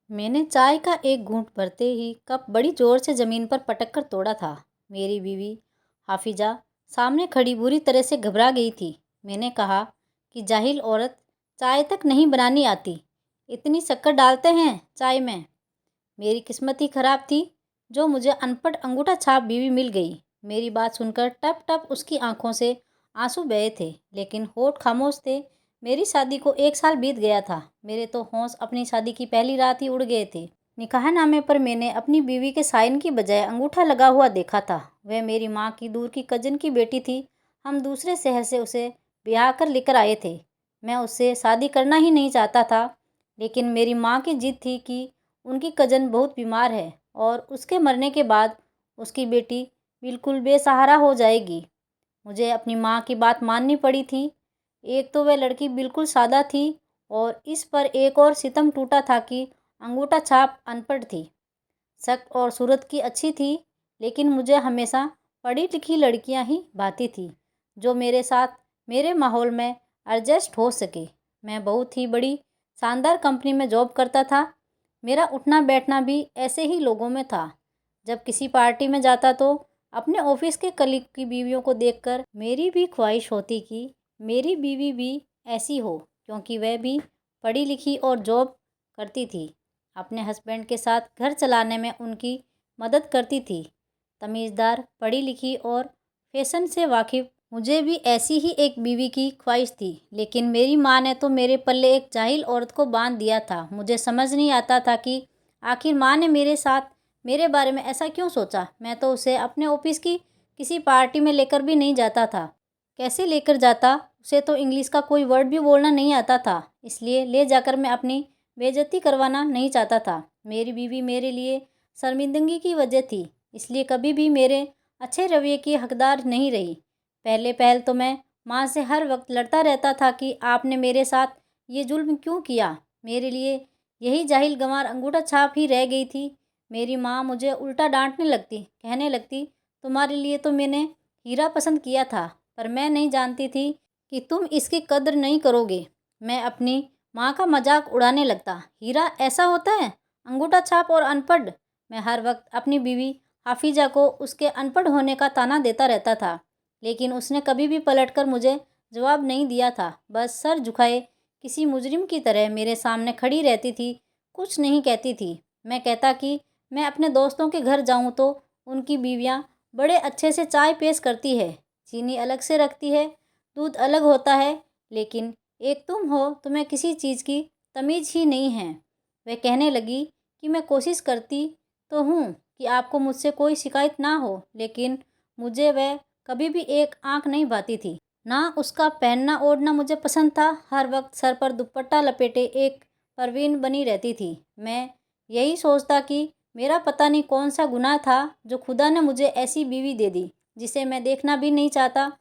मैंने चाय का एक घूंट भरते ही कप बड़ी जोर से ज़मीन पर पटक कर तोड़ा था। मेरी बीवी हाफिजा सामने खड़ी बुरी तरह से घबरा गई थी। मैंने कहा कि जाहिल औरत, चाय तक नहीं बनानी आती, इतनी शक्कर डालते हैं चाय में। मेरी किस्मत ही खराब थी जो मुझे अनपढ़ अंगूठा छाप बीवी मिल गई। मेरी बात सुनकर टप टप उसकी आंखों से आंसू बहे थे, लेकिन होठ खामोश थे। मेरी शादी को 1 साल बीत गया था। मेरे तो होश अपनी शादी की पहली रात ही उड़ गए थे। निकाहनामे पर मैंने अपनी बीवी के साइन की बजाय अंगूठा लगा हुआ देखा था। वह मेरी माँ की दूर की कजन की बेटी थी। हम दूसरे शहर से उसे ब्याह कर लेकर आए थे। मैं उससे शादी करना ही नहीं चाहता था, लेकिन मेरी माँ की जिद थी कि उनकी कजन बहुत बीमार है और उसके मरने के बाद उसकी बेटी बिल्कुल बेसहारा हो जाएगी। मुझे अपनी माँ की बात माननी पड़ी थी। एक तो वह लड़की बिल्कुल सादा थी और इस पर एक और सितम टूटा था कि अंगूठा छाप अनपढ़ थी। शक्ल और सूरत की अच्छी थी, लेकिन मुझे हमेशा पढ़ी लिखी लड़कियां ही भाती थी जो मेरे साथ मेरे माहौल में एडजस्ट हो सके। मैं बहुत ही बड़ी शानदार कंपनी में जॉब करता था। मेरा उठना बैठना भी ऐसे ही लोगों में था। जब किसी पार्टी में जाता तो अपने ऑफिस के कलीग की बीवियों को देखकर मेरी भी ख्वाहिश होती कि मेरी बीवी भी ऐसी हो, क्योंकि वह भी पढ़ी लिखी और जॉब करती थी। अपने हस्बैंड के साथ घर चलाने में उनकी मदद करती थी। तमीज़दार, पढ़ी लिखी और फैशन से वाकिफ़ मुझे भी ऐसी ही एक बीवी की ख्वाहिश थी। लेकिन मेरी माँ ने तो मेरे पल्ले एक जाहिल औरत को बांध दिया था। मुझे समझ नहीं आता था कि आखिर माँ ने मेरे साथ मेरे बारे में ऐसा क्यों सोचा। मैं तो उसे अपने ऑफिस की किसी पार्टी में लेकर भी नहीं जाता था। कैसे लेकर जाता, उसे तो इंग्लिश का कोई वर्ड भी बोलना नहीं आता था, इसलिए ले जाकर मैं अपनी बेइज्जती करवाना नहीं चाहता था। मेरी बीवी मेरे लिए शर्मिंदगी की वजह थी, इसलिए कभी भी मेरे अच्छे रवैये की हकदार नहीं रही। पहले पहल तो मैं माँ से हर वक्त लड़ता रहता था कि आपने मेरे साथ ये जुल्म क्यों किया। मेरे लिए यही जाहिल गंवार अंगूठा छाप ही रह गई थी। मेरी माँ मुझे उल्टा डांटने लगती, कहने लगती, तुम्हारे लिए तो मैंने हीरा पसंद किया था, पर मैं नहीं जानती थी कि तुम इसकी कद्र नहीं करोगे। मैं अपनी माँ का मजाक उड़ाने लगता। हीरा ऐसा होता है, अंगूठा छाप और अनपढ़। मैं हर वक्त अपनी बीवी हाफिजा को उसके अनपढ़ होने का ताना देता रहता था, लेकिन उसने कभी भी पलटकर मुझे जवाब नहीं दिया था। बस सर झुकाए किसी मुजरिम की तरह मेरे सामने खड़ी रहती थी, कुछ नहीं कहती थी। मैं कहता कि मैं अपने दोस्तों के घर जाऊं तो उनकी बीवियां बड़े अच्छे से चाय पेश करती है, चीनी अलग से रखती है, दूध अलग होता है, लेकिन एक तुम हो, तुम्हें किसी चीज़ की तमीज़ ही नहीं है। वह कहने लगी कि मैं कोशिश करती तो हूँ कि आपको मुझसे कोई शिकायत ना हो, लेकिन मुझे वह कभी भी एक आंख नहीं भाती थी। ना उसका पहनना ओढ़ना मुझे पसंद था। हर वक्त सर पर दुपट्टा लपेटे एक परवीन बनी रहती थी। मैं यही सोचता कि मेरा पता नहीं कौन सा गुनाह था जो खुदा ने मुझे ऐसी बीवी दे दी जिसे मैं देखना भी नहीं चाहता।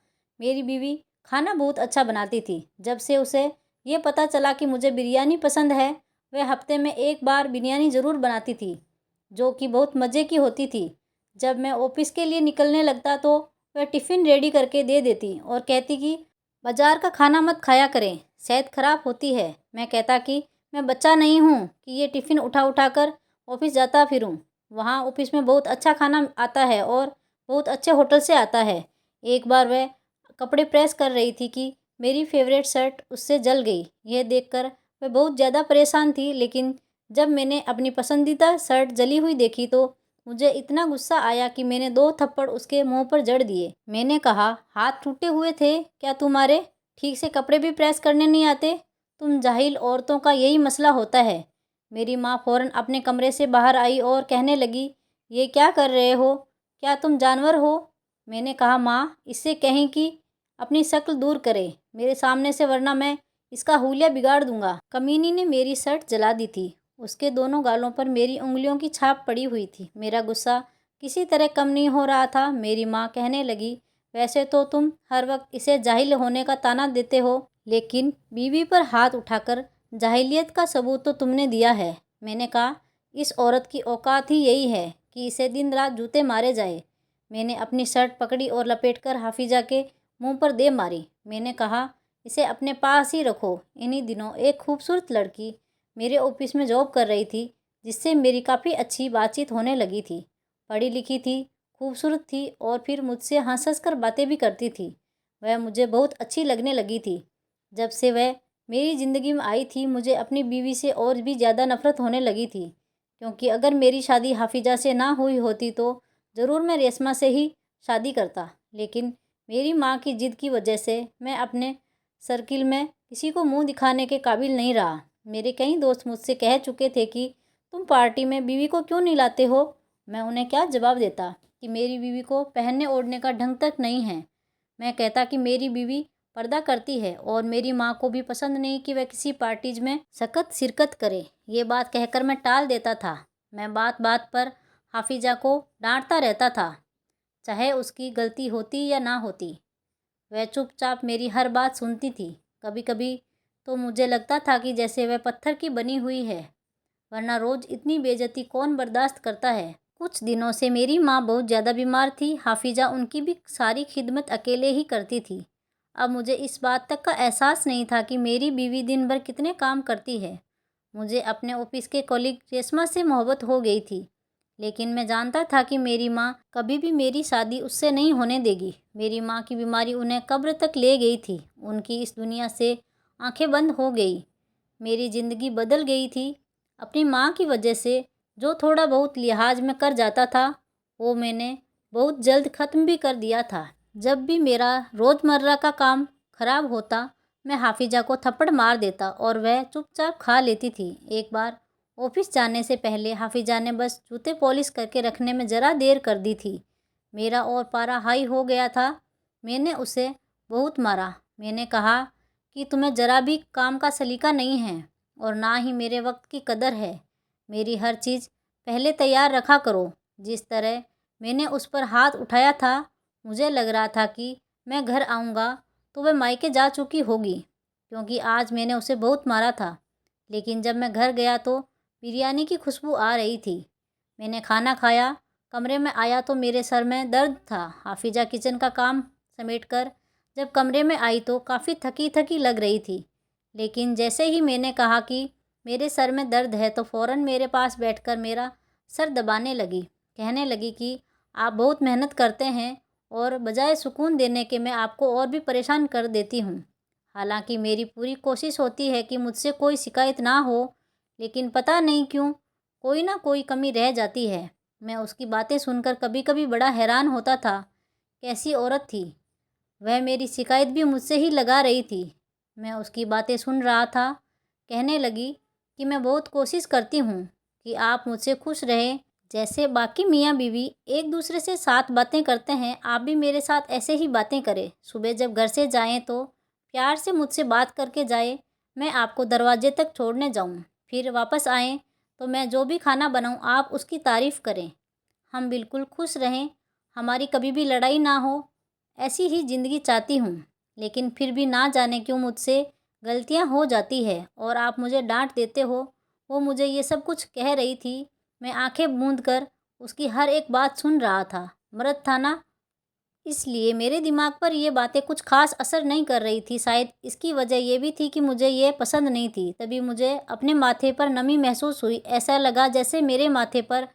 मेरी बीवी खाना बहुत अच्छा बनाती थी। जब से उसे ये पता चला कि मुझे बिरयानी पसंद है, वह हफ्ते में एक बार बिरयानी ज़रूर बनाती थी, जो कि बहुत मज़े की होती थी। जब मैं ऑफिस के लिए निकलने लगता तो वह टिफ़िन रेडी करके दे देती और कहती कि बाज़ार का खाना मत खाया करें, सेहत खराब होती है। मैं कहता कि मैं बच्चा नहीं हूँ कि ये टिफ़िन उठा उठा कर ऑफिस जाता फिरूँ। वहाँ ऑफिस में बहुत अच्छा खाना आता है और बहुत अच्छे होटल से आता है। एक बार वह कपड़े प्रेस कर रही थी कि मेरी फेवरेट शर्ट उससे जल गई। यह देखकर वह बहुत ज़्यादा परेशान थी, लेकिन जब मैंने अपनी पसंदीदा शर्ट जली हुई देखी तो मुझे इतना गुस्सा आया कि मैंने 2 थप्पड़ उसके मुंह पर जड़ दिए। मैंने कहा, हाथ टूटे हुए थे क्या तुम्हारे? ठीक से कपड़े भी प्रेस करने नहीं आते? तुम जाहिल औरतों का यही मसला होता है। मेरी माँ फौरन अपने कमरे से बाहर आई और कहने लगी, ये क्या कर रहे हो? क्या तुम जानवर हो? मैंने कहा, माँ, इससे कहें कि अपनी शक्ल दूर करे मेरे सामने से, वरना मैं इसका हुलिया बिगाड़ दूंगा। कमीनी ने मेरी शर्ट जला दी थी। उसके दोनों गालों पर मेरी उंगलियों की छाप पड़ी हुई थी। मेरा गुस्सा किसी तरह कम नहीं हो रहा था। मेरी माँ कहने लगी, वैसे तो तुम हर वक्त इसे जाहिल होने का ताना देते हो, लेकिन बीवी पर हाथ उठाकर जाहिलियत का सबूत तो तुमने दिया है। मैंने कहा, इस औरत की औकात ही यही है कि इसे दिन रात जूते मारे जाए। मैंने अपनी शर्ट पकड़ी और लपेटकर हाफिजा के मुंह पर दे मारी। मैंने कहा, इसे अपने पास ही रखो। इन्हीं दिनों एक खूबसूरत लड़की मेरे ऑफिस में जॉब कर रही थी, जिससे मेरी काफ़ी अच्छी बातचीत होने लगी थी। पढ़ी लिखी थी, खूबसूरत थी और फिर मुझसे हँस हँस कर बातें भी करती थी। वह मुझे बहुत अच्छी लगने लगी थी। जब से वह मेरी ज़िंदगी में आई थी, मुझे अपनी बीवी से और भी ज़्यादा नफ़रत होने लगी थी, क्योंकि अगर मेरी शादी हाफिज़ा से ना हुई होती तो ज़रूर मैं रेशमा से ही शादी करता। लेकिन मेरी माँ की ज़िद की वजह से मैं अपने सर्किल में किसी को मुंह दिखाने के काबिल नहीं रहा। मेरे कई दोस्त मुझसे कह चुके थे कि तुम पार्टी में बीवी को क्यों नहीं लाते हो। मैं उन्हें क्या जवाब देता कि मेरी बीवी को पहनने ओढ़ने का ढंग तक नहीं है। मैं कहता कि मेरी बीवी पर्दा करती है और मेरी माँ को भी पसंद नहीं कि वह किसी पार्टीज में सख्त शिरकत करे। ये बात कहकर मैं टाल देता था। मैं बात बात पर हाफिजा को डांटता रहता था, चाहे उसकी गलती होती या ना होती। वह चुपचाप मेरी हर बात सुनती थी। कभी कभी तो मुझे लगता था कि जैसे वह पत्थर की बनी हुई है, वरना रोज़ इतनी बेइज्जती कौन बर्दाश्त करता है। कुछ दिनों से मेरी माँ बहुत ज़्यादा बीमार थी। हाफिजा उनकी भी सारी खिदमत अकेले ही करती थी। अब मुझे इस बात तक का एहसास नहीं था कि मेरी बीवी दिन भर कितने काम करती है। मुझे अपने ऑफिस के कॉलीग रेशमा से मोहब्बत हो गई थी, लेकिन मैं जानता था कि मेरी माँ कभी भी मेरी शादी उससे नहीं होने देगी। मेरी माँ की बीमारी उन्हें कब्र तक ले गई थी। उनकी इस दुनिया से आंखें बंद हो गई। मेरी ज़िंदगी बदल गई थी। अपनी माँ की वजह से जो थोड़ा बहुत लिहाज में कर जाता था, वो मैंने बहुत जल्द ख़त्म भी कर दिया था। जब भी मेरा रोज़मर्रा का काम ख़राब होता, मैं हाफिजा को थप्पड़ मार देता और वह चुपचाप खा लेती थी। एक बार ऑफिस जाने से पहले हाफिजा ने बस जूते पॉलिश करके रखने में ज़रा देर कर दी थी। मेरा और पारा हाई हो गया था। मैंने उसे बहुत मारा। मैंने कहा कि तुम्हें ज़रा भी काम का सलीका नहीं है और ना ही मेरे वक्त की कदर है। मेरी हर चीज़ पहले तैयार रखा करो। जिस तरह मैंने उस पर हाथ उठाया था, मुझे लग रहा था कि मैं घर आऊँगा तो वह मायके जा चुकी होगी, क्योंकि आज मैंने उसे बहुत मारा था। लेकिन जब मैं घर गया तो बिरयानी की खुशबू आ रही थी। मैंने खाना खाया, कमरे में आया तो मेरे सर में दर्द था। हाफिजा किचन का काम समेटकर जब कमरे में आई तो काफ़ी थकी थकी लग रही थी। लेकिन जैसे ही मैंने कहा कि मेरे सर में दर्द है, तो फ़ौरन मेरे पास बैठकर मेरा सर दबाने लगी। कहने लगी कि आप बहुत मेहनत करते हैं और बजाय सुकून देने के मैं आपको और भी परेशान कर देती हूँ। हालांकि मेरी पूरी कोशिश होती है कि मुझसे कोई शिकायत ना हो, लेकिन पता नहीं क्यों कोई ना कोई कमी रह जाती है। मैं उसकी बातें सुनकर कभी कभी बड़ा हैरान होता था। कैसी औरत थी वह, मेरी शिकायत भी मुझसे ही लगा रही थी। मैं उसकी बातें सुन रहा था। कहने लगी कि मैं बहुत कोशिश करती हूँ कि आप मुझसे खुश रहें, जैसे बाकी मियाँ बीवी एक दूसरे से साथ बातें करते हैं, आप भी मेरे साथ ऐसे ही बातें करें। सुबह जब घर से जाएं तो प्यार से मुझसे बात करके जाए। मैं आपको दरवाजे तक छोड़ने जाऊं, फिर वापस आएं तो मैं जो भी खाना बनाऊं आप उसकी तारीफ़ करें। हम बिल्कुल खुश रहें, हमारी कभी भी लड़ाई ना हो। ऐसी ही ज़िंदगी चाहती हूँ। लेकिन फिर भी ना जाने क्यों मुझसे गलतियाँ हो जाती है और आप मुझे डांट देते हो। वो मुझे ये सब कुछ कह रही थी। मैं आंखें मूंद कर उसकी हर एक बात सुन रहा था। मर्द था ना, इसलिए मेरे दिमाग पर ये बातें कुछ खास असर नहीं कर रही थी। शायद इसकी वजह ये भी थी कि मुझे ये पसंद नहीं थी। तभी मुझे अपने माथे पर नमी महसूस हुई। ऐसा लगा जैसे मेरे माथे पर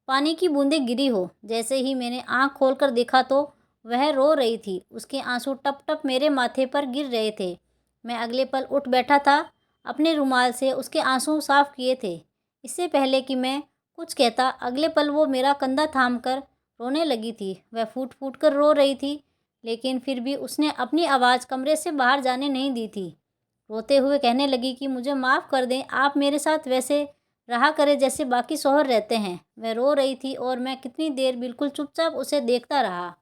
पानी की बूंदें गिरी हो। जैसे ही मैंने आँख खोलकर देखा तो वह रो रही थी। उसके आंसू टप टप मेरे माथे पर गिर रहे थे। मैं अगले पल उठ बैठा था, अपने रुमाल से उसके आंसू साफ किए थे। इससे पहले कि मैं कुछ कहता, अगले पल वो मेरा कंधा थाम कर रोने लगी थी। वह फूट फूट कर रो रही थी, लेकिन फिर भी उसने अपनी आवाज़ कमरे से बाहर जाने नहीं दी थी। रोते हुए कहने लगी कि मुझे माफ़ कर दें, आप मेरे साथ वैसे रहा करें जैसे बाकी शौहर रहते हैं। वह रो रही थी और मैं कितनी देर बिल्कुल चुपचाप उसे देखता रहा।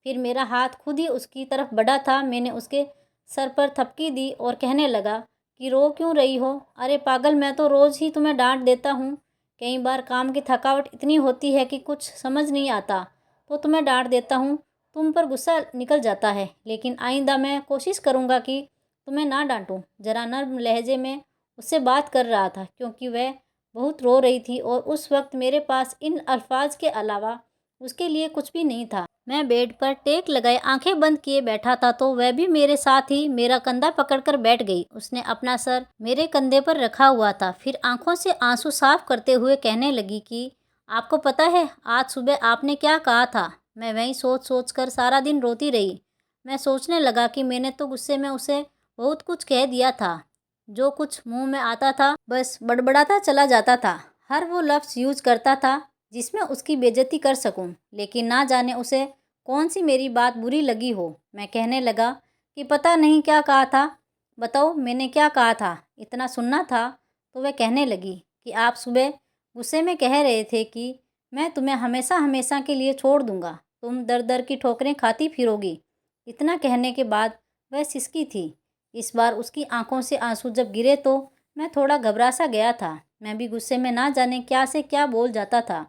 फिर मेरा हाथ खुद ही उसकी तरफ बढ़ा था। मैंने उसके सर पर थपकी दी और कहने लगा कि रो क्यों रही हो? अरे पागल, मैं तो रोज़ ही तुम्हें डांट देता हूँ। कई बार काम की थकावट इतनी होती है कि कुछ समझ नहीं आता, तो तुम्हें डांट देता हूँ। तुम पर गुस्सा निकल जाता है, लेकिन आइंदा मैं कोशिश करूँगा कि तुम्हें ना डांटूँ। ज़रा नर्म लहजे में उससे बात कर रहा था, क्योंकि वह बहुत रो रही थी और उस वक्त मेरे पास इन अल्फाज के अलावा उसके लिए कुछ भी नहीं था। मैं बेड पर टेक लगाए आंखें बंद किए बैठा था तो वह भी मेरे साथ ही मेरा कंधा पकड़कर बैठ गई। उसने अपना सर मेरे कंधे पर रखा हुआ था, फिर आंखों से आंसू साफ करते हुए कहने लगी कि आपको पता है आज सुबह आपने क्या कहा था? मैं वहीं सोच सोच कर सारा दिन रोती रही। मैं सोचने लगा कि मैंने तो गुस्से में उसे बहुत कुछ कह दिया था। जो कुछ मुंह में आता था बस बड़बड़ाता चला जाता था। हर वो लफ्ज़ यूज करता था जिसमें उसकी बेइज्जती कर सकूं, लेकिन ना जाने उसे कौन सी मेरी बात बुरी लगी हो। मैं कहने लगा कि पता नहीं क्या कहा था, बताओ मैंने क्या कहा था? इतना सुनना था। तो वह कहने लगी कि आप सुबह गुस्से में कह रहे थे कि मैं तुम्हें हमेशा हमेशा के लिए छोड़ दूंगा, तुम दर दर की ठोकरें खाती फिरोगी। इतना कहने के बाद वह सिसकी थी। इस बार उसकी आंखों से आंसू जब गिरे तो मैं थोड़ा घबरा सा गया था। मैं भी गुस्से में ना जाने क्या से क्या बोल जाता था,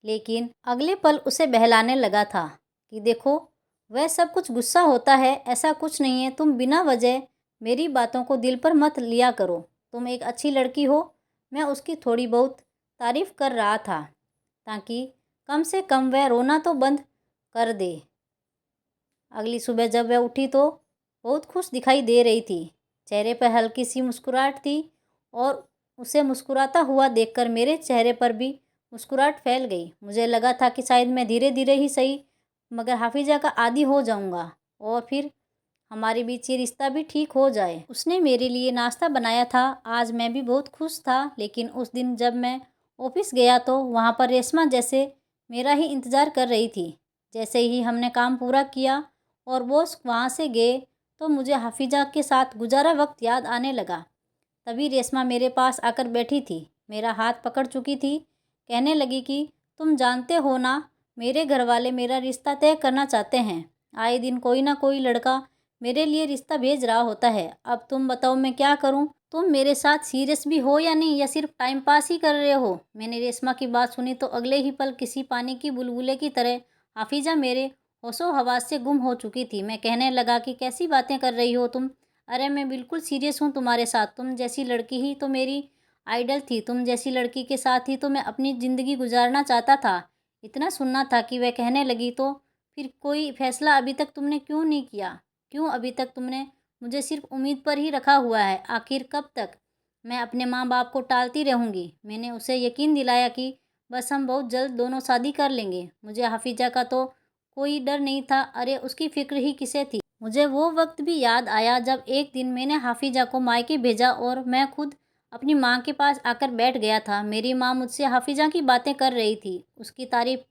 लेकिन अगले पल उसे बहलाने लगा था कि देखो वह सब कुछ गुस्सा होता है, ऐसा कुछ नहीं है, तुम बिना वजह मेरी बातों को दिल पर मत लिया करो, तुम एक अच्छी लड़की हो। मैं उसकी थोड़ी बहुत तारीफ कर रहा था ताकि कम से कम वह रोना तो बंद कर दे। अगली सुबह जब वह उठी तो बहुत खुश दिखाई दे रही थी। चेहरे पर हल्की सी मुस्कुराहट थी और उसे मुस्कुराता हुआ देखकर मेरे चेहरे पर भी मुस्कुराहट फैल गई। मुझे लगा था कि शायद मैं धीरे धीरे ही सही मगर हाफिजा का आदी हो जाऊंगा और फिर हमारे बीच ये रिश्ता भी ठीक हो जाए। उसने मेरे लिए नाश्ता बनाया था। आज मैं भी बहुत खुश था, लेकिन उस दिन जब मैं ऑफिस गया तो वहाँ पर रेशमा जैसे मेरा ही इंतज़ार कर रही थी। जैसे ही हमने काम पूरा किया और बॉस वहाँ से गए तो मुझे हाफिजा के साथ गुजारा वक्त याद आने लगा। तभी रेशमा मेरे पास आकर बैठी थी, मेरा हाथ पकड़ चुकी थी। कहने लगी कि तुम जानते हो ना, मेरे घर वाले मेरा रिश्ता तय करना चाहते हैं। आए दिन कोई ना कोई लड़का मेरे लिए रिश्ता भेज रहा होता है। अब तुम बताओ मैं क्या करूं? तुम मेरे साथ सीरियस भी हो या नहीं, या सिर्फ टाइम पास ही कर रहे हो? मैंने रेशमा की बात सुनी तो अगले ही पल किसी पानी की बुलबुले की तरह हाफिजा मेरे होशो हवास से गुम हो चुकी थी। मैं कहने लगा कि कैसी बातें कर रही हो तुम? अरे मैं बिल्कुल सीरियस हूँ तुम्हारे साथ। तुम जैसी लड़की ही तो मेरी आइडल थी। तुम जैसी लड़की के साथ ही तो मैं अपनी ज़िंदगी गुजारना चाहता था। इतना सुनना था कि वह कहने लगी तो फिर कोई फैसला अभी तक तुमने क्यों नहीं किया? क्यों अभी तक तुमने मुझे सिर्फ उम्मीद पर ही रखा हुआ है? आखिर कब तक मैं अपने माँ बाप को टालती रहूँगी? मैंने उसे यकीन दिलाया कि बस हम बहुत जल्द दोनों शादी कर लेंगे। मुझे हाफिजा का तो कोई डर नहीं था। अरे उसकी फिक्र ही किसे थी? मुझे वो वक्त भी याद आया जब एक दिन मैंने हाफिजा को मायके भेजा और मैं खुद अपनी माँ के पास आकर बैठ गया था। मेरी माँ मुझसे हाफिजा की बातें कर रही थी, उसकी तारीफ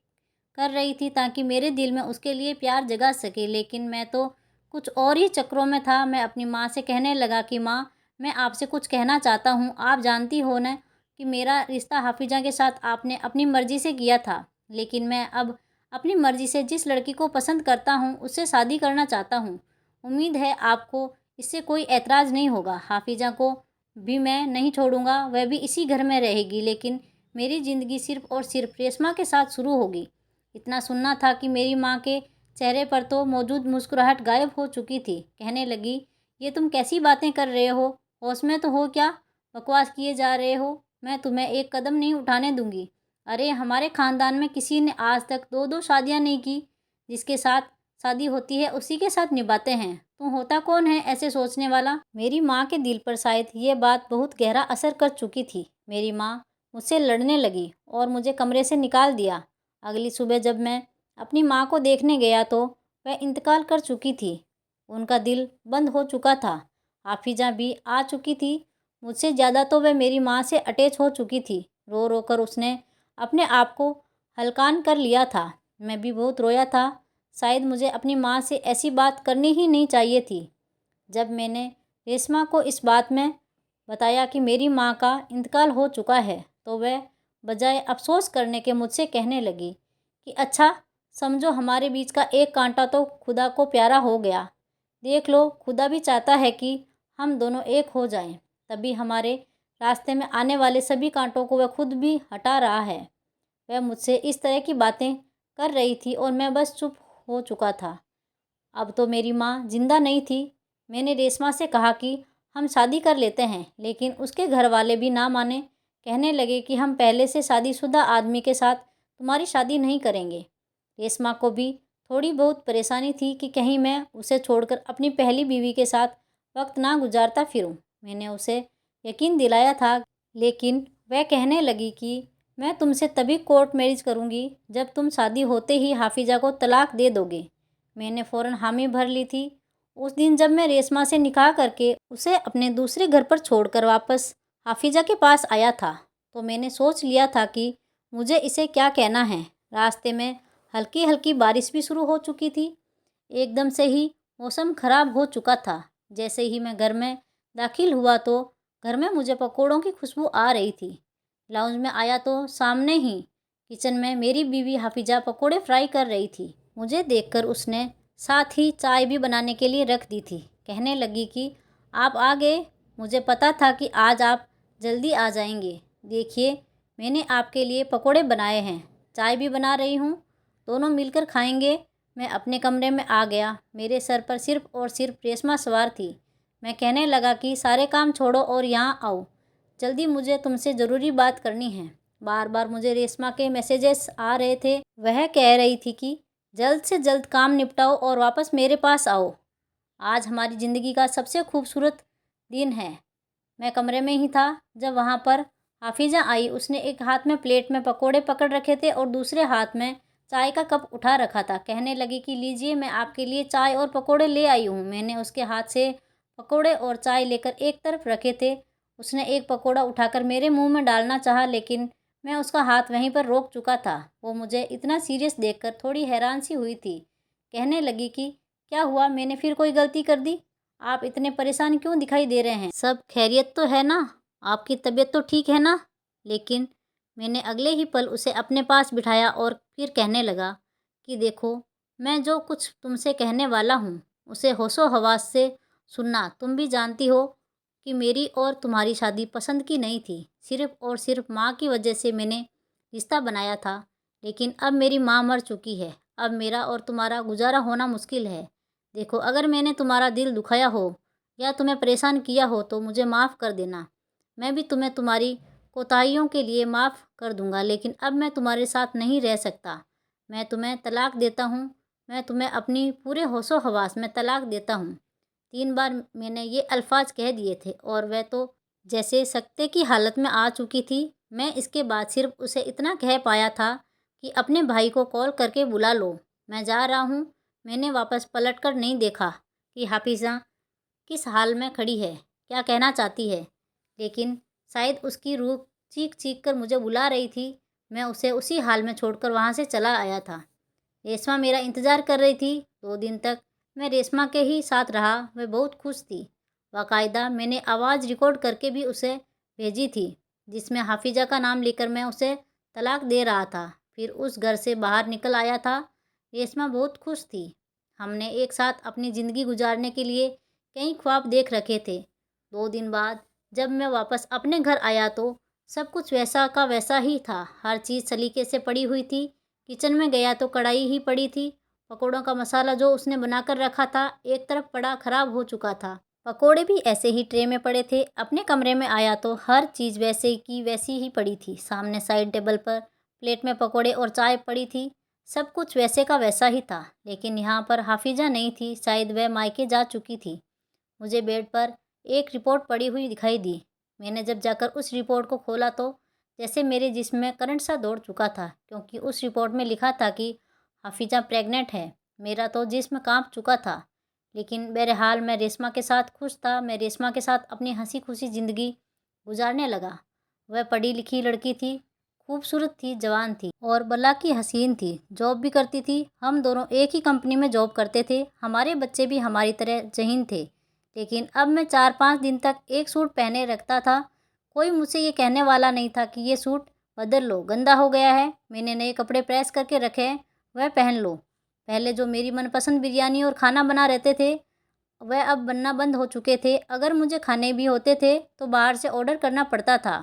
कर रही थी ताकि मेरे दिल में उसके लिए प्यार जगा सके, लेकिन मैं तो कुछ और ही चक्रों में था। मैं अपनी माँ से कहने लगा कि माँ, मैं आपसे कुछ कहना चाहता हूँ। आप जानती हो ना कि मेरा रिश्ता हाफिजा के साथ आपने अपनी मर्ज़ी से किया था, लेकिन मैं अब अपनी मर्ज़ी से जिस लड़की को पसंद करता हूँ उससे शादी करना चाहता हूँ। उम्मीद है आपको इससे कोई ऐतराज़ नहीं होगा। हाफिजा को भी मैं नहीं छोड़ूंगा, वह भी इसी घर में रहेगी, लेकिन मेरी ज़िंदगी सिर्फ़ और सिर्फ रेशमा के साथ शुरू होगी। इतना सुनना था कि मेरी माँ के चेहरे पर तो मौजूद मुस्कुराहट गायब हो चुकी थी। कहने लगी, ये तुम कैसी बातें कर रहे हो? होश में तो हो क्या? बकवास किए जा रहे हो? मैं तुम्हें एक कदम नहीं उठाने दूंगी। अरे हमारे ख़ानदान में किसी ने आज तक दो दो शादियाँ नहीं की। जिसके साथ शादी होती है उसी के साथ निभाते हैं। तू होता कौन है ऐसे सोचने वाला? मेरी माँ के दिल पर शायद ये बात बहुत गहरा असर कर चुकी थी। मेरी माँ मुझसे लड़ने लगी और मुझे कमरे से निकाल दिया। अगली सुबह जब मैं अपनी माँ को देखने गया तो वह इंतकाल कर चुकी थी। उनका दिल बंद हो चुका था। हाफिजा भी आ चुकी थी। मुझसे ज़्यादा तो वह मेरी माँ से अटैच हो चुकी थी। रो रो कर उसने अपने आप को हलकान कर लिया था। मैं भी बहुत रोया था। शायद मुझे अपनी माँ से ऐसी बात करनी ही नहीं चाहिए थी। जब मैंने रेशमा को इस बात में बताया कि मेरी माँ का इंतकाल हो चुका है तो वह बजाय अफसोस करने के मुझसे कहने लगी कि अच्छा, समझो हमारे बीच का एक कांटा तो खुदा को प्यारा हो गया। देख लो, खुदा भी चाहता है कि हम दोनों एक हो जाएं। तभी हमारे रास्ते में आने वाले सभी कांटों को वह खुद भी हटा रहा है। वह मुझसे इस तरह की बातें कर रही थी और मैं बस चुप हो चुका था। अब तो मेरी माँ जिंदा नहीं थी। मैंने रेशमा से कहा कि हम शादी कर लेते हैं, लेकिन उसके घर वाले भी ना माने। कहने लगे कि हम पहले से शादीशुदा आदमी के साथ तुम्हारी शादी नहीं करेंगे। रेशमा को भी थोड़ी बहुत परेशानी थी कि कहीं मैं उसे छोड़कर अपनी पहली बीवी के साथ वक्त ना गुजारता फिरूं। मैंने उसे यकीन दिलाया था, लेकिन वह कहने लगी कि मैं तुमसे तभी कोर्ट मैरिज करूंगी जब तुम शादी होते ही हाफिजा को तलाक दे दोगे। मैंने फ़ौरन हामी भर ली थी। उस दिन जब मैं रेशमा से निकाह करके उसे अपने दूसरे घर पर छोड़कर वापस हाफिजा के पास आया था, तो मैंने सोच लिया था कि मुझे इसे क्या कहना है। रास्ते में हल्की हल्की बारिश भी शुरू हो चुकी थी। एकदम से ही मौसम खराब हो चुका था। जैसे ही मैं घर में दाखिल हुआ तो घर में मुझे पकोड़ों की खुशबू आ रही थी। लाउंज में आया तो सामने ही किचन में मेरी बीवी हाफिजा पकोड़े फ्राई कर रही थी। मुझे देखकर उसने साथ ही चाय भी बनाने के लिए रख दी थी। कहने लगी कि आप आ गए, मुझे पता था कि आज आप जल्दी आ जाएंगे। देखिए, मैंने आपके लिए पकोड़े बनाए हैं, चाय भी बना रही हूँ, दोनों मिलकर खाएंगे। मैं अपने कमरे में आ गया। मेरे सर पर सिर्फ और सिर्फ रेशमा सवार थी। मैं कहने लगा कि सारे काम छोड़ो और यहाँ आओ, जल्दी, मुझे तुमसे ज़रूरी बात करनी है। बार बार मुझे रेशमा के मैसेजेस आ रहे थे। वह कह रही थी कि जल्द से जल्द काम निपटाओ और वापस मेरे पास आओ। आज हमारी ज़िंदगी का सबसे खूबसूरत दिन है। मैं कमरे में ही था जब वहाँ पर हाफिजा आई। उसने एक हाथ में प्लेट में पकोड़े पकड़ रखे थे और दूसरे हाथ में चाय का कप उठा रखा था। कहने लगी कि लीजिए, मैं आपके लिए चाय और पकोड़े ले आई हूँ। मैंने उसके हाथ से पकोड़े और चाय लेकर एक तरफ रखे थे। उसने एक पकोड़ा उठाकर मेरे मुंह में डालना चाहा, लेकिन मैं उसका हाथ वहीं पर रोक चुका था। वो मुझे इतना सीरियस देखकर थोड़ी हैरान सी हुई थी। कहने लगी कि क्या हुआ, मैंने फिर कोई गलती कर दी? आप इतने परेशान क्यों दिखाई दे रहे हैं? सब खैरियत तो है ना? आपकी तबीयत तो ठीक है ना? लेकिन मैंने अगले ही पल उसे अपने पास बिठाया और फिर कहने लगा कि देखो, मैं जो कुछ तुमसे कहने वाला हूँ उसे होशो हवास से सुनना। तुम भी जानती हो कि मेरी और तुम्हारी शादी पसंद की नहीं थी। सिर्फ और सिर्फ माँ की वजह से मैंने रिश्ता बनाया था, लेकिन अब मेरी माँ मर चुकी है। अब मेरा और तुम्हारा गुजारा होना मुश्किल है। देखो, अगर मैंने तुम्हारा दिल दुखाया हो या तुम्हें परेशान किया हो तो मुझे माफ़ कर देना। मैं भी तुम्हें तुम्हारी कोताहियों के लिए माफ़ कर दूंगा, लेकिन अब मैं तुम्हारे साथ नहीं रह सकता। मैं तुम्हें तलाक देता हूँ। मैं तुम्हें अपनी पूरे होशो हवास में तलाक देता हूँ। 3 बार मैंने ये अल्फाज कह दिए थे और वह तो जैसे सकते की हालत में आ चुकी थी। मैं इसके बाद सिर्फ उसे इतना कह पाया था कि अपने भाई को कॉल करके बुला लो, मैं जा रहा हूँ। मैंने वापस पलट कर नहीं देखा कि हाफिज़ा किस हाल में खड़ी है, क्या कहना चाहती है, लेकिन शायद उसकी रूह चीख चीख कर मुझे बुला रही थी। मैं उसे उसी हाल में छोड़कर वहाँ से चला आया था। रेशमा मेरा इंतज़ार कर रही थी। 2 दिन तक मैं रेशमा के ही साथ रहा। वह बहुत खुश थी। बाकायदा मैंने आवाज़ रिकॉर्ड करके भी उसे भेजी थी, जिसमें हाफिजा का नाम लेकर मैं उसे तलाक दे रहा था। फिर उस घर से बाहर निकल आया था। रेशमा बहुत खुश थी। हमने एक साथ अपनी ज़िंदगी गुजारने के लिए कई ख्वाब देख रखे थे। 2 दिन बाद जब मैं वापस अपने घर आया तो सब कुछ वैसा का वैसा ही था। हर चीज़ सलीके से पड़ी हुई थी। किचन में गया तो कढ़ाई ही पड़ी थी। पकोड़ों का मसाला जो उसने बनाकर रखा था एक तरफ पड़ा खराब हो चुका था। पकोड़े भी ऐसे ही ट्रे में पड़े थे। अपने कमरे में आया तो हर चीज़ वैसे की वैसी ही पड़ी थी। सामने साइड टेबल पर प्लेट में पकोड़े और चाय पड़ी थी। सब कुछ वैसे का वैसा ही था, लेकिन यहाँ पर हाफिजा नहीं थी। शायद वह मायके जा चुकी थी। मुझे बेड पर एक रिपोर्ट पड़ी हुई दिखाई दी। मैंने जब जाकर उस रिपोर्ट को खोला तो जैसे मेरे जिस्म में करंट सा दौड़ चुका था, क्योंकि उस रिपोर्ट में लिखा था कि हाफिजा प्रेग्नेंट है। मेरा तो जिस्म कांप चुका था, लेकिन बहरहाल मैं रेशमा के साथ खुश था। मैं रेशमा के साथ अपनी हंसी खुशी ज़िंदगी गुजारने लगा। वह पढ़ी लिखी लड़की थी, खूबसूरत थी, जवान थी और भला की हसीन थी। जॉब भी करती थी। हम दोनों एक ही कंपनी में जॉब करते थे। हमारे बच्चे भी हमारी तरह ज़हीन थे। लेकिन अब मैं 4-5 दिन तक एक सूट पहने रखता था। कोई मुझसे ये कहने वाला नहीं था कि ये सूट बदल लो, गंदा हो गया है। मैंने नए कपड़े प्रेस करके रखे हैं, वह पहन लो। पहले जो मेरी मनपसंद बिरयानी और खाना बना रहते थे, वह अब बनना बंद हो चुके थे। अगर मुझे खाने भी होते थे तो बाहर से ऑर्डर करना पड़ता था,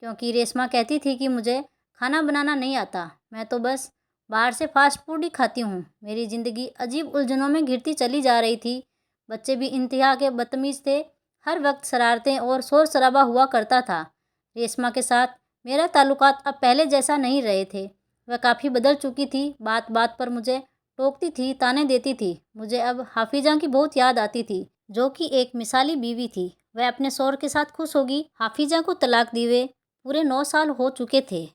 क्योंकि रेशमा कहती थी कि मुझे खाना बनाना नहीं आता। मैं तो बस बाहर से फास्ट फूड ही खाती हूँ। मेरी ज़िंदगी अजीब उलझनों में घिरती चली जा रही थी। बच्चे भी इंतहा के बदतमीज़ थे। हर वक्त शरारतें और शोर शराबा हुआ करता था। रेशमा के साथ मेरा ताल्लुकात अब पहले जैसा नहीं रहे थे। वह काफ़ी बदल चुकी थी, बात बात पर मुझे टोकती थी, ताने देती थी। मुझे अब हाफिजा की बहुत याद आती थी, जो कि एक मिसाली बीवी थी। वह अपने शौहर के साथ खुश होगी। हाफिजा को तलाक दिए पूरे 9 साल हो चुके थे।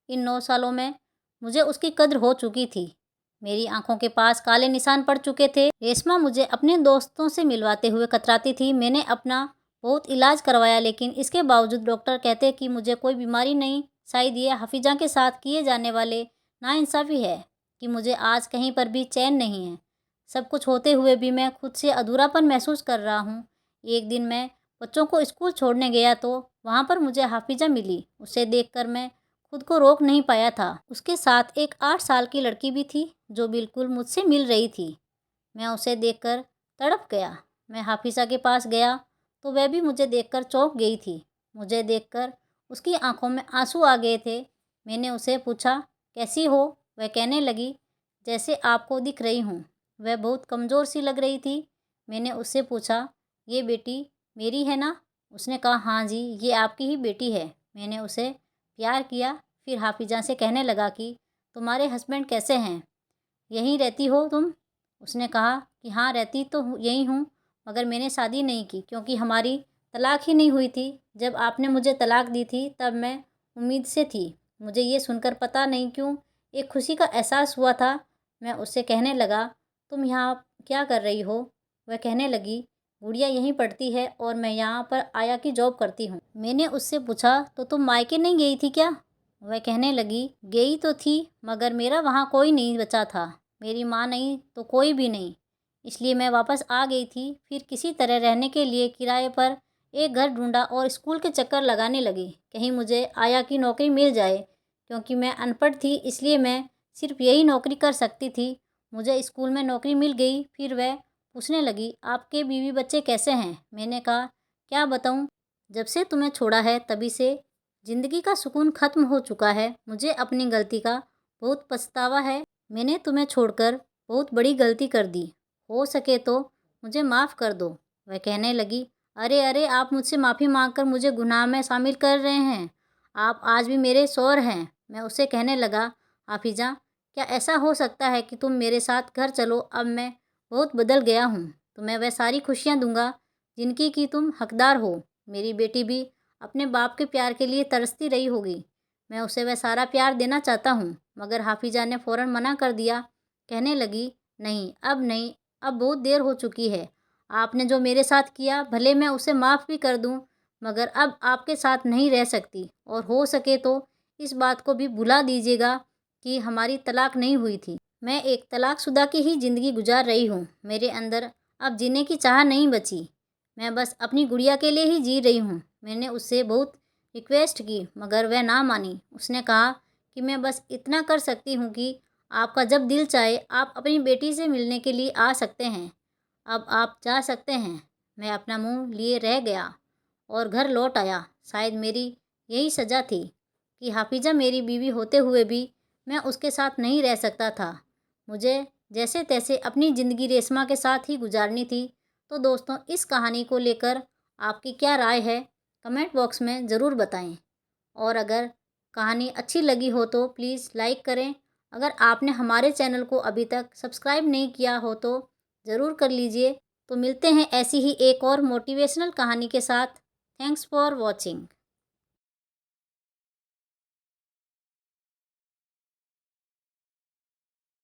इन 9 सालों में मुझे उसकी कद्र हो चुकी थी। मेरी आंखों के पास काले निशान पड़ चुके थे। रेशमा मुझे अपने दोस्तों से मिलवाते हुए कतराती थी। मैंने अपना बहुत इलाज करवाया, लेकिन इसके बावजूद डॉक्टर कहते कि मुझे कोई बीमारी नहीं। शायद ये हाफिजा के साथ किए जाने वाले नाइंसाफ़ी है कि मुझे आज कहीं पर भी चैन नहीं है। सब कुछ होते हुए भी मैं खुद से अधूरापन महसूस कर रहा हूँ। एक दिन मैं बच्चों को स्कूल छोड़ने गया तो वहाँ पर मुझे हाफिजा मिली। उसे देखकर मैं खुद को रोक नहीं पाया था। उसके साथ एक 8 साल की लड़की भी थी, जो बिल्कुल मुझसे मिल रही थी। मैं उसे देखकर तड़प गया। मैं हाफिजा के पास गया तो वह भी मुझे देखकर चौंक गई थी। मुझे देखकर उसकी आंखों में आंसू आ गए थे। मैंने उसे पूछा, कैसी हो? वह कहने लगी, जैसे आपको दिख रही हूँ। वह बहुत कमज़ोर सी लग रही थी। मैंने उससे पूछा, ये बेटी मेरी है ना? उसने कहा, हाँ जी, ये आपकी ही बेटी है। मैंने उसे प्यार किया। फिर हाफिजा से कहने लगा कि तुम्हारे हस्बैंड कैसे हैं? यहीं रहती हो तुम? उसने कहा कि हाँ, रहती तो यहीं हूँ, मगर मैंने शादी नहीं की क्योंकि हमारी तलाक ही नहीं हुई थी। जब आपने मुझे तलाक दी थी तब मैं उम्मीद से थी। मुझे ये सुनकर पता नहीं क्यों एक खुशी का एहसास हुआ था। मैं उससे कहने लगा, तुम यहाँ क्या कर रही हो? वह कहने लगी, गुड़िया यहीं पढ़ती है और मैं यहाँ पर आया की जॉब करती हूँ। मैंने उससे पूछा, तो तुम मायके नहीं गई थी क्या? वह कहने लगी, गई तो थी, मगर मेरा वहाँ कोई नहीं बचा था। मेरी माँ नहीं तो कोई भी नहीं, इसलिए मैं वापस आ गई थी। फिर किसी तरह रहने के लिए किराए पर एक घर ढूंढा और स्कूल के चक्कर लगाने लगी, कहीं मुझे आया की नौकरी मिल जाए। क्योंकि मैं अनपढ़ थी, इसलिए मैं सिर्फ यही नौकरी कर सकती थी। मुझे स्कूल में नौकरी मिल गई। फिर वह पूछने लगी, आपके बीवी बच्चे कैसे हैं? मैंने कहा, क्या बताऊँ, जब से तुम्हें छोड़ा है तभी से ज़िंदगी का सुकून ख़त्म हो चुका है। मुझे अपनी गलती का बहुत पछतावा है। मैंने तुम्हें छोड़कर बहुत बड़ी गलती कर दी। हो सके तो मुझे माफ़ कर दो। वह कहने लगी, अरे अरे, आप मुझसे माफ़ी मांगकर मुझे गुनाह में शामिल कर रहे हैं। आप आज भी मेरे शौहर हैं। मैं उसे कहने लगा, हाफिजा, क्या ऐसा हो सकता है कि तुम मेरे साथ घर चलो? अब मैं बहुत बदल गया हूँ। तुम्हें वह सारी खुशियाँ दूंगा जिनकी कि तुम हकदार हो। मेरी बेटी भी अपने बाप के प्यार के लिए तरसती रही होगी। मैं उसे वह सारा प्यार देना चाहता हूँ। मगर हाफिजा ने फ़ौरन मना कर दिया। कहने लगी, नहीं, अब नहीं, अब बहुत देर हो चुकी है। आपने जो मेरे साथ किया, भले मैं उसे माफ़ भी कर दूँ, मगर अब आपके साथ नहीं रह सकती। और हो सके तो इस बात को भी भुला दीजिएगा कि हमारी तलाक नहीं हुई थी। मैं एक तलाकशुदा की ही ज़िंदगी गुजार रही हूँ। मेरे अंदर अब जीने की चाह नहीं बची। मैं बस अपनी गुड़िया के लिए ही जी रही हूँ। मैंने उससे बहुत रिक्वेस्ट की, मगर वह ना मानी। उसने कहा कि मैं बस इतना कर सकती हूँ कि आपका जब दिल चाहे आप अपनी बेटी से मिलने के लिए आ सकते हैं। अब आप जा सकते हैं। मैं अपना मुंह लिए रह गया और घर लौट आया। शायद मेरी यही सज़ा थी कि हाफिजा मेरी बीवी होते हुए भी मैं उसके साथ नहीं रह सकता था। मुझे जैसे तैसे अपनी ज़िंदगी रेशमा के साथ ही गुजारनी थी। तो दोस्तों, इस कहानी को लेकर आपकी क्या राय है, कमेंट बॉक्स में ज़रूर बताएं। और अगर कहानी अच्छी लगी हो तो प्लीज़ लाइक करें। अगर आपने हमारे चैनल को अभी तक सब्सक्राइब नहीं किया हो तो ज़रूर कर लीजिए। तो मिलते हैं ऐसी ही एक और मोटिवेशनल कहानी के साथ। Thanks for watching.